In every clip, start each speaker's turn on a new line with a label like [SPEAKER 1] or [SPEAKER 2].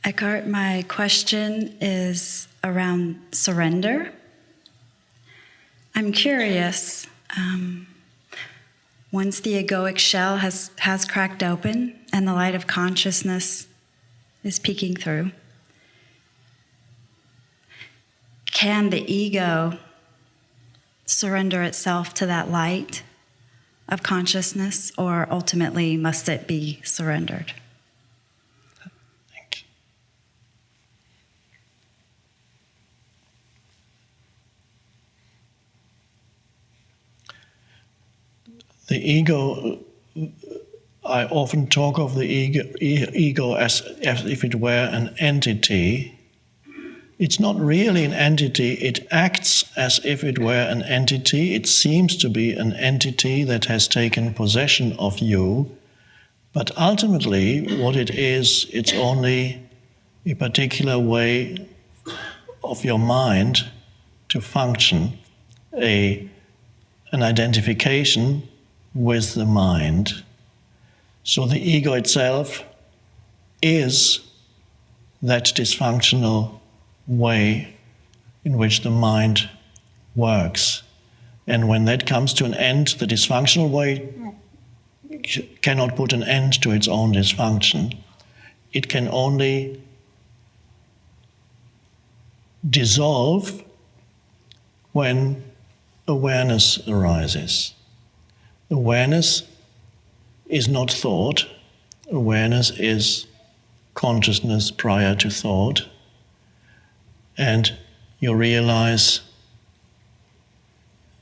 [SPEAKER 1] Eckhart, my question is around surrender. I'm curious, once the egoic shell has cracked open and the light of consciousness is peeking through, can the ego surrender itself to that light of consciousness, or ultimately must it be surrendered?
[SPEAKER 2] Thank you. The ego, I often talk of the ego as if it were an entity. It's not really an entity, it acts as if it were an entity. It seems to be an entity that has taken possession of you, but ultimately what it is, it's only a particular way of your mind to function, an identification with the mind. So the ego itself is that dysfunctional way in which the mind works. And when that comes to an end, the dysfunctional way cannot put an end to its own dysfunction. It can only dissolve when awareness arises. Awareness is not thought. Awareness is consciousness prior to thought. And you realize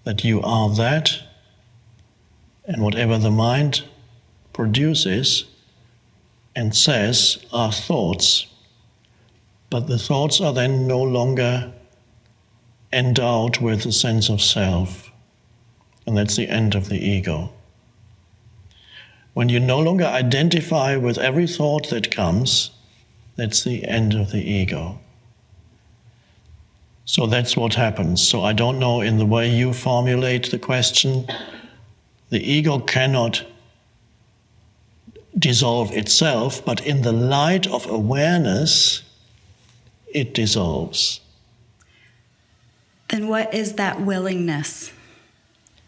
[SPEAKER 2] that you are that, and whatever the mind produces and says are thoughts. But the thoughts are then no longer endowed with a sense of self. And that's the end of the ego. When you no longer identify with every thought that comes, that's the end of the ego. So that's what happens. So I don't know, in the way you formulate the question, the ego cannot dissolve itself, but in the light of awareness, it dissolves.
[SPEAKER 1] Then what is that willingness?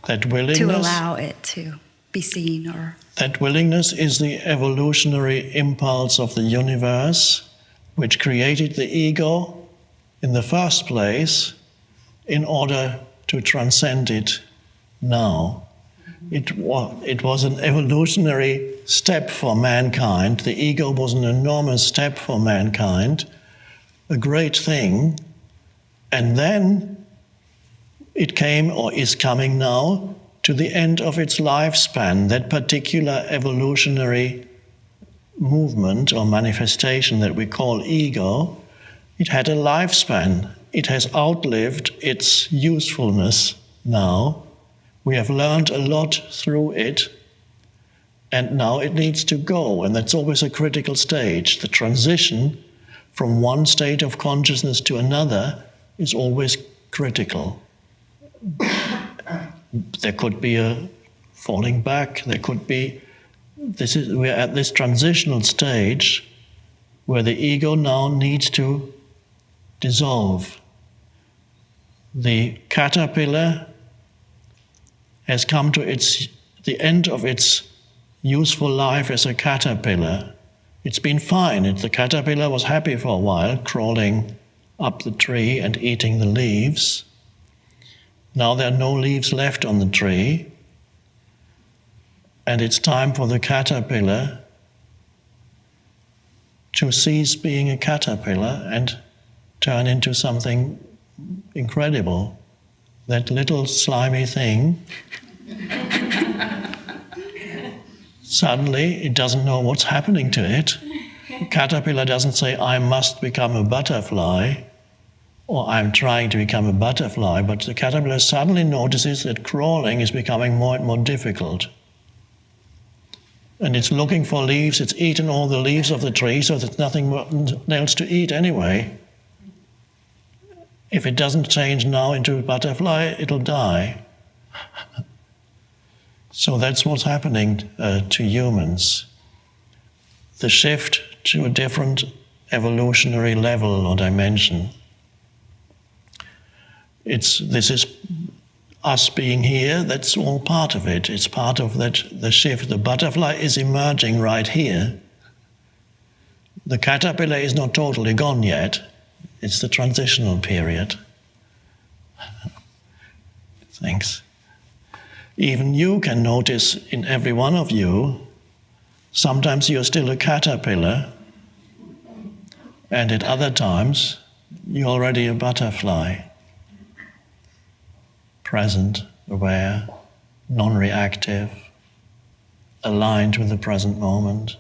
[SPEAKER 2] That willingness
[SPEAKER 1] to allow it to be seen, or?
[SPEAKER 2] That willingness is the evolutionary impulse of the universe, which created the ego in the first place in order to transcend it now. It was an evolutionary step for mankind. The ego was an enormous step for mankind, a great thing. And then it came, or is coming now, to the end of its lifespan. That particular evolutionary movement or manifestation that we call ego, it had a lifespan. It has outlived its usefulness now. We have learned a lot through it, and now it needs to go, and that's always a critical stage. The transition from one state of consciousness to another is always critical. There could be a falling back, there could be, we're at this transitional stage where the ego now needs to dissolve. The caterpillar has come to the end of its useful life as a caterpillar. It's been fine. The caterpillar was happy for a while, crawling up the tree and eating the leaves. Now there are no leaves left on the tree, and it's time for the caterpillar to cease being a caterpillar and turn into something incredible. That little slimy thing, suddenly it doesn't know what's happening to it. The caterpillar doesn't say, I must become a butterfly, or I'm trying to become a butterfly, but the caterpillar suddenly notices that crawling is becoming more and more difficult. And it's looking for leaves, it's eaten all the leaves of the tree, so there's nothing else to eat anyway. If it doesn't change now into a butterfly, it'll die. So that's what's happening to humans. The shift to a different evolutionary level or dimension. This is us being here, that's all part of it. It's part of the shift. The butterfly is emerging right here. The caterpillar is not totally gone yet. It's the transitional period. Thanks. Even you can notice in every one of you, sometimes you're still a caterpillar, and at other times, you're already a butterfly. Present, aware, non-reactive, aligned with the present moment.